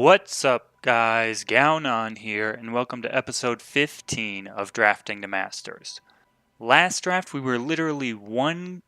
What's up, guys? Gaonan here, and welcome to episode 15 of Drafting to Masters. Last draft, we were literally one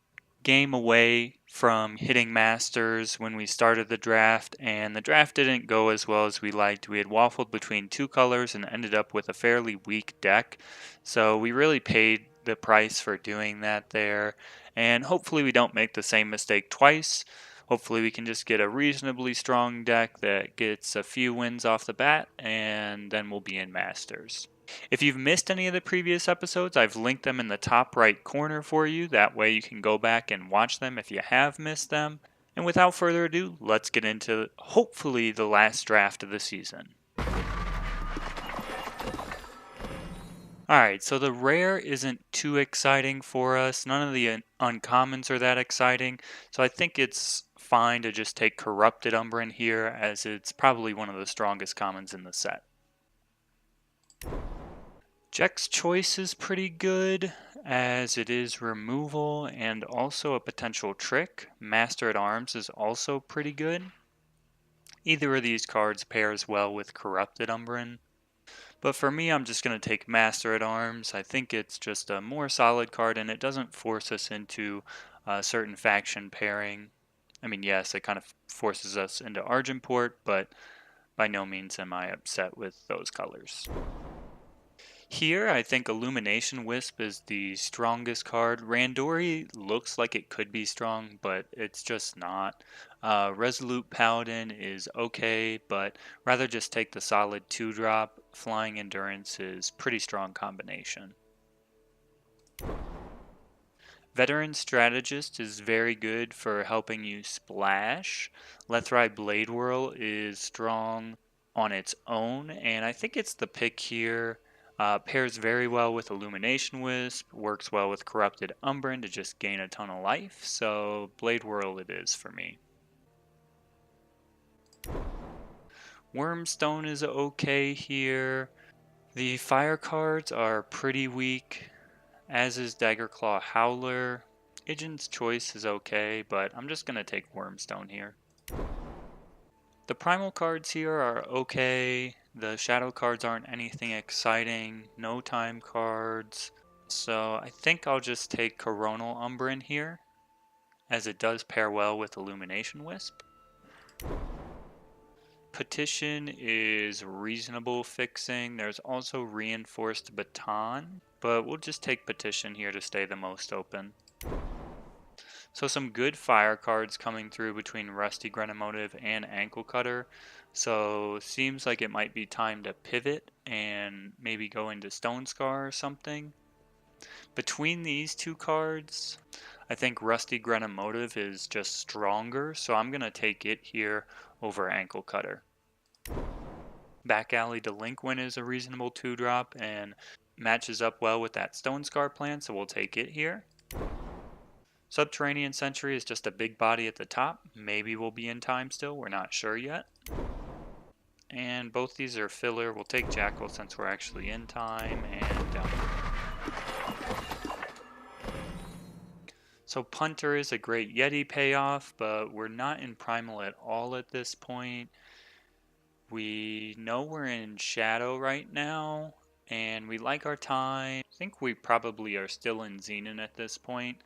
game away from hitting Masters when we started the draft, and the draft didn't go as well as we liked. We had waffled between two colors and ended up with a fairly weak deck, so we really paid the price for doing that there, and hopefully we don't make the same mistake twice. Hopefully we can just get a reasonably strong deck that gets a few wins off the bat, and then we'll be in Masters. If you've missed any of the previous episodes, I've linked them in the top right corner for you. That way you can go back and watch them if you have missed them. And without further ado, let's get into hopefully the last draft of the season. Alright, so the rare isn't too exciting for us. None of the uncommons are that exciting. So I think it's fine to just take Corrupted Umbran here, as it's probably one of the strongest commons in the set. Jack's Choice is pretty good, as it is removal and also a potential trick. Master at Arms is also pretty good. Either of these cards pairs well with Corrupted Umbran. But for me, I'm just going to take Master at Arms. I think it's just a more solid card, and it doesn't force us into a certain faction pairing. I mean, yes, it kind of forces us into Argenport, but by no means am I upset with those colors. Here, I think Illumination Wisp is the strongest card. Randori looks like it could be strong, but it's just not. Resolute Paladin is okay, but rather just take the solid 2-drop. Flying Endurance is pretty strong combination. Veteran Strategist is very good for helping you splash. Lethrai Blade Whirl is strong on its own, and I think it's the pick here. Pairs very well with Illumination Wisp, works well with Corrupted Umbran to just gain a ton of life, so Blade Whirl it is for me. Wormstone is okay here. The fire cards are pretty weak, as is Daggerclaw Howler. Agent's Choice is okay, but I'm just going to take Wormstone here. The primal cards here are okay. The shadow cards aren't anything exciting. No time cards. So I think I'll just take Coronal Umbran here, as it does pair well with Illumination Wisp. Petition is reasonable fixing. There's also Reinforced Baton, but we'll just take Petition here to stay the most open. So some good fire cards coming through between Rusty Grenamotive and Ankle Cutter. So seems like it might be time to pivot and maybe go into Stone Scar or something. Between these two cards, I think Rusty Grenamotive is just stronger, so I'm going to take it here over Ankle Cutter. Back Alley Delinquent is a reasonable 2-drop and matches up well with that Stone Scar plan, so we'll take it here. Subterranean Sentry is just a big body at the top. Maybe we'll be in time still, we're not sure yet. And both these are filler. We'll take Jackal since we're actually in time. And so Punter is a great Yeti payoff, but we're not in Primal at all at this point. We know we're in Shadow right now, and we like our time. I think we probably are still in Xenon at this point.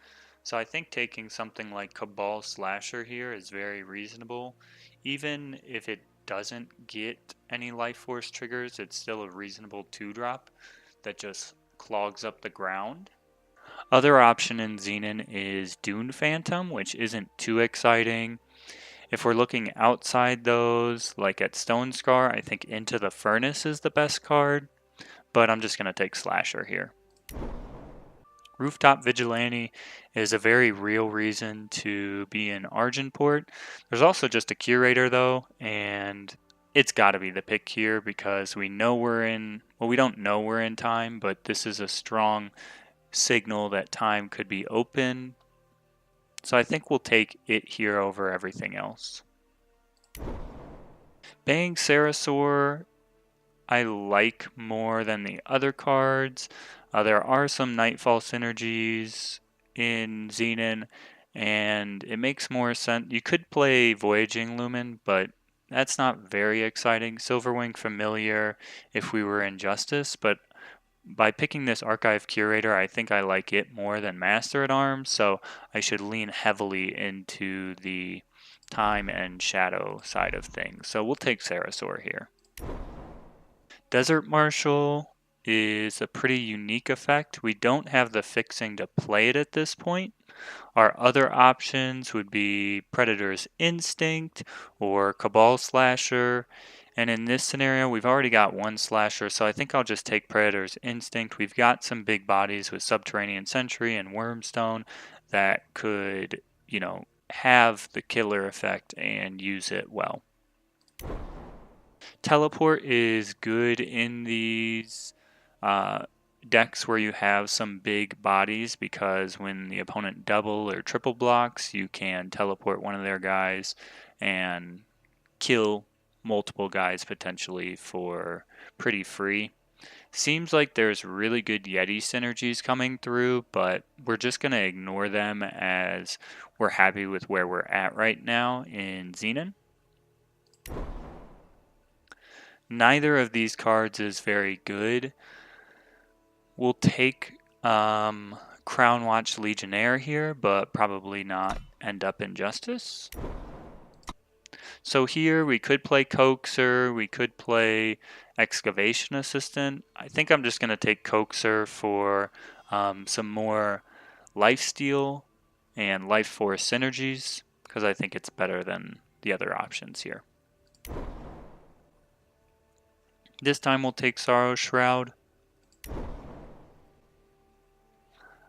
So I think taking something like Cabal Slasher here is very reasonable. Even if it doesn't get any Life Force triggers, it's still a reasonable 2-drop that just clogs up the ground. Other option in Xenon is Dune Phantom, which isn't too exciting. If we're looking outside those, like at Stone Scar, I think Into the Furnace is the best card, but I'm just going to take Slasher here. Rooftop Vigilante is a very real reason to be in Argenport. There's also just a Curator though, and it's got to be the pick here because we know we're in, well, we don't know we're in time, but this is a strong signal that time could be open. So I think we'll take it here over everything else. Bang Sarasaur I like more than the other cards. There are some Nightfall synergies in Xenon, and it makes more sense. You could play Voyaging Lumen, but That's not very exciting. Silverwing Familiar if we were in Justice, but by picking this Archive Curator, I think I like it more than Master at Arms, so I should lean heavily into the Time and Shadow side of things. So we'll take Sarasaur here. Desert Marshal is a pretty unique effect. We don't have the fixing to play it at this point. Our other options would be Predator's Instinct or Cabal Slasher. And in this scenario, we've already got one Slasher, so I think I'll just take Predator's Instinct. We've got some big bodies with Subterranean Sentry and Wormstone that could, have the killer effect and use it well. Teleport is good in these decks where you have some big bodies, because when the opponent double or triple blocks, you can teleport one of their guys and kill multiple guys potentially for pretty free. Seems like there's really good Yeti synergies coming through, but we're just going to ignore them as we're happy with where we're at right now in Xenon. Neither of these cards is very good. We'll take Crown Watch Legionnaire here, but probably not end up in Justice. So here we could play Coaxer, we could play Excavation Assistant. I think I'm just going to take Coaxer for some more lifesteal and life force synergies, because I think it's better than the other options here. This time we'll take Sorrow Shroud.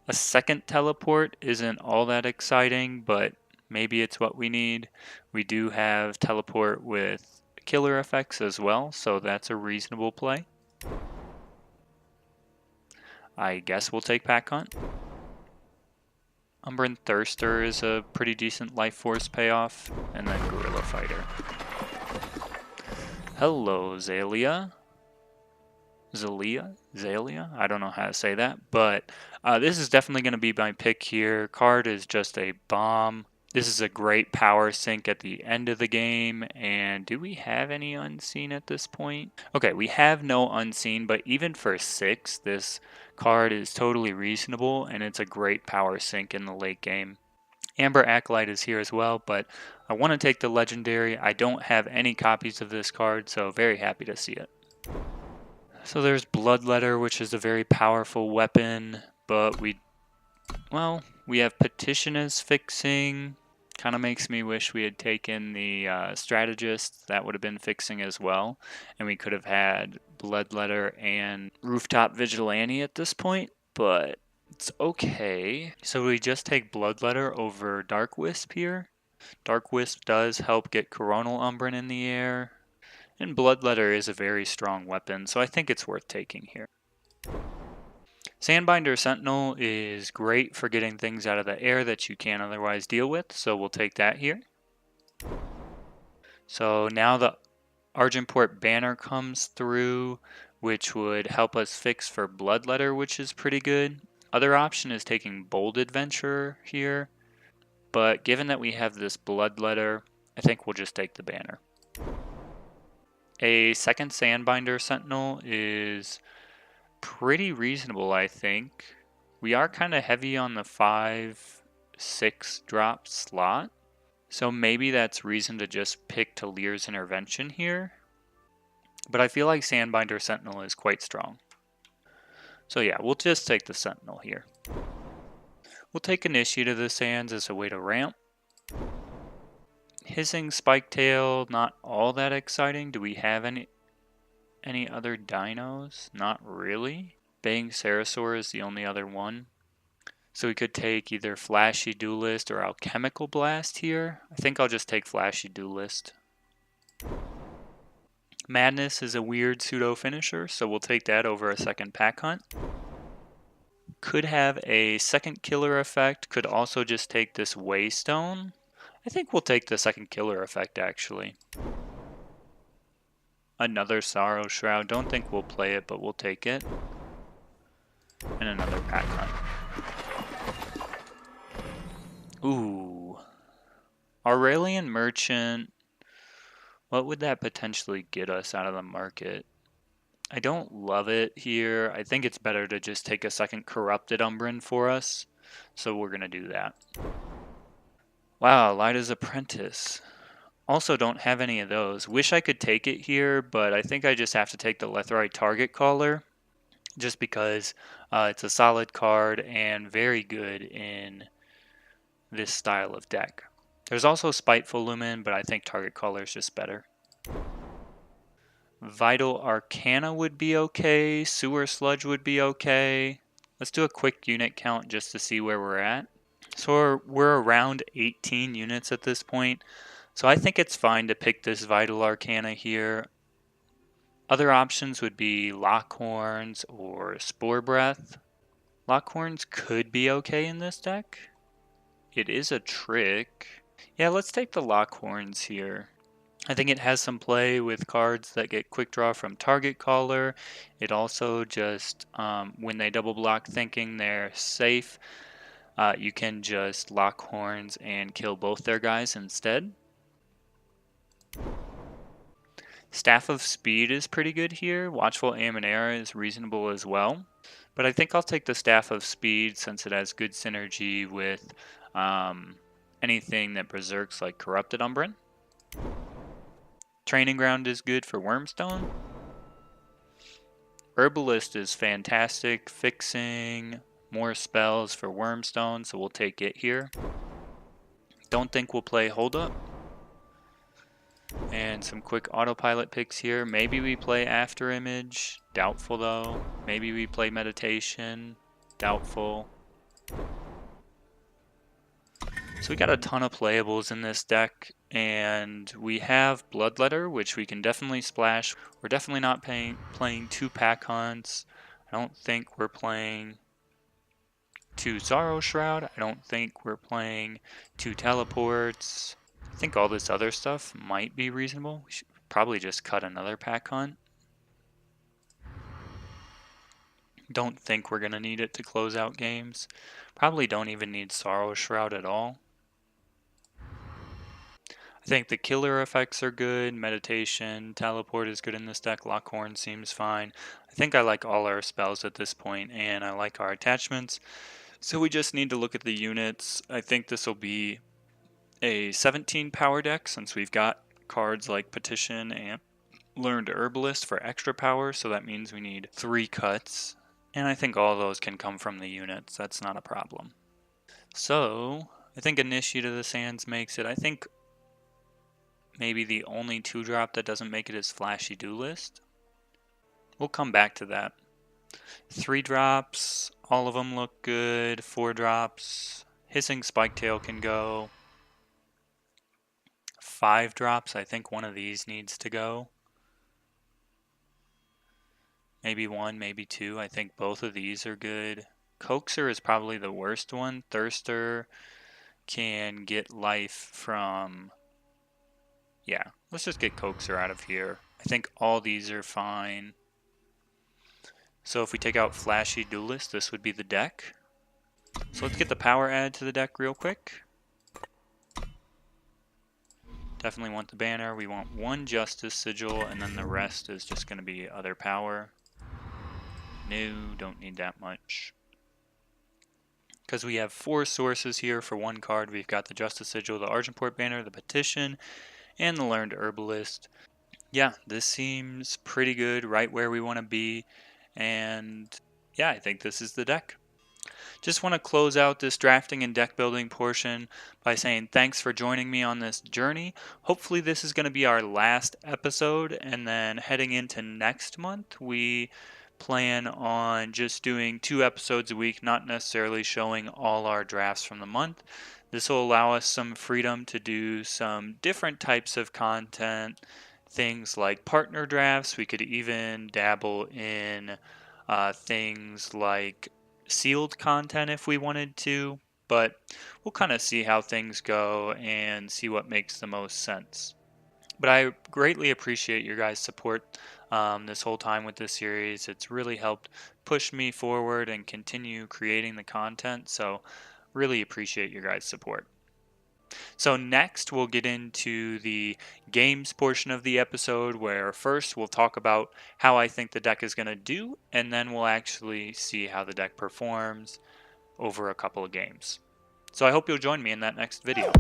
A second teleport isn't all that exciting, but maybe it's what we need. We do have teleport with killer effects as well, so that's a reasonable play. I guess we'll take Pack Hunt. Umbran Thirster is a pretty decent life force payoff, and then Gorilla Fighter. Hello, Zalia. Zalia? I don't know how to say that, but this is definitely going to be my pick here. Card is just a bomb. This is a great power sink at the end of the game. And do we have any unseen at this point? Okay, we have no unseen, but even for 6, this card is totally reasonable, and it's a great power sink in the late game. Amber Acolyte is here as well, but I want to take the legendary. I don't have any copies of this card, so very happy to see it. So there's Bloodletter, which is a very powerful weapon, but we have Petition as fixing. Kind of makes me wish we had taken the Strategist. That would have been fixing as well, and we could have had Bloodletter and Rooftop Vigilante at this point, but it's okay. So we just take Bloodletter over Dark Wisp here. Dark Wisp does help get Coronal Umbran in the air. And Bloodletter is a very strong weapon, so I think it's worth taking here. Sandbinder Sentinel is great for getting things out of the air that you can't otherwise deal with, so we'll take that here. So now the Argenport banner comes through, which would help us fix for Bloodletter, which is pretty good. Other option is taking Bold Adventurer here, but given that we have this Bloodletter, I think we'll just take the banner. A second Sandbinder Sentinel is pretty reasonable, I think. We are kind of heavy on the 5-6 drop slot, so maybe that's reason to just pick Talir's Intervention here. But I feel like Sandbinder Sentinel is quite strong. So yeah, we'll just take the Sentinel here. We'll take Initiate of the Sands as a way to ramp. Hissing Spiketail, not all that exciting. Do we have any other dinos? Not really. Baying Sarasaur is the only other one. So we could take either Flashy Duelist or Alchemical Blast here. I think I'll just take Flashy Duelist. Madness is a weird pseudo finisher, so we'll take that over a second Pack Hunt. Could have a second killer effect. Could also just take this Waystone. I think we'll take the second killer effect, actually. Another Sorrow Shroud. Don't think we'll play it, but we'll take it. And another Pack Hunt. Ooh. Aurelian Merchant. What would that potentially get us out of the market? I don't love it here. I think it's better to just take a second Corrupted Umbran for us. So we're going to do that. Wow, Lyda's Apprentice. Also don't have any of those. Wish I could take it here, but I think I just have to take the Lethrite Target Caller. Just because it's a solid card and very good in this style of deck. There's also Spiteful Lumen, but I think Target Caller is just better. Vital Arcana would be okay. Sewer Sludge would be okay. Let's do a quick unit count just to see where we're at. So we're around 18 units at this point. So I think it's fine to pick this Vital Arcana here. Other options would be Lockhorns or Spore Breath. Lockhorns could be okay in this deck. It is a trick. Yeah, let's take the Lockhorns here. I think it has some play with cards that get quick draw from Target Caller. It also just, when they double block thinking they're safe, you can just lock horns and kill both their guys instead. Staff of Speed is pretty good here. Watchful Amanera is reasonable as well. But I think I'll take the Staff of Speed since it has good synergy with anything that berserks like Corrupted Umbran. Training Ground is good for Wormstone. Herbalist is fantastic, fixing more spells for Wormstone, so we'll take it here. Don't think we'll play Hold Up. And some quick autopilot picks here. Maybe we play After Image. Doubtful though. Maybe we play Meditation. Doubtful. So we got a ton of playables in this deck, and we have Bloodletter, which we can definitely splash. We're definitely not playing 2 Pack Hunts. I don't think we're playing 2 Sorrow Shroud. I don't think we're playing 2 Teleports. I think all this other stuff might be reasonable. We should probably just cut another Pack Hunt. Don't think we're going to need it to close out games. Probably don't even need Sorrow Shroud at all. I think the killer effects are good. Meditation, Teleport is good in this deck. Lockhorn seems fine. I think I like all our spells at this point, and I like our attachments. So we just need to look at the units. I think this will be a 17 power deck since we've got cards like Petition and Learned Herbalist for extra power. So that means we need 3 cuts. And I think all those can come from the units. That's not a problem. So I think Initiate of the Sands makes it. I think maybe the only 2-drop that doesn't make it is Flashy Duelist. We'll come back to that. 3 drops, all of them look good. 4 drops, Hissing Spiketail can go. 5 drops, I think one of these needs to go. Maybe 1, maybe 2. I think both of these are good. Coaxer is probably the worst one. Thirster can get life from... Yeah, let's just get Coaxer out of here. I think all these are fine. So if we take out Flashy Duelist, this would be the deck. So let's get the power added to the deck real quick. Definitely want the banner. We want 1 Justice Sigil, and then the rest is just going to be other power. No, don't need that much. Because we have 4 sources here for 1 card. We've got the Justice Sigil, the Argenport banner, the Petition, and the Learned Herbalist. Yeah, this seems pretty good, right where we want to be. And yeah, I think this is the deck. Just want to close out this drafting and deck building portion by saying thanks for joining me on this journey. Hopefully this is going to be our last episode, and then heading into next month we plan on just doing 2 episodes a week, not necessarily showing all our drafts from the month. This will allow us some freedom to do some different types of content, things like partner drafts. We could even dabble in things like sealed content if we wanted to, but we'll kind of see how things go and see what makes the most sense. But I greatly appreciate your guys' support this whole time with this series. It's really helped push me forward and continue creating the content, so really appreciate your guys' support. So next we'll get into the games portion of the episode where first we'll talk about how I think the deck is going to do, and then we'll actually see how the deck performs over a couple of games. So I hope you'll join me in that next video.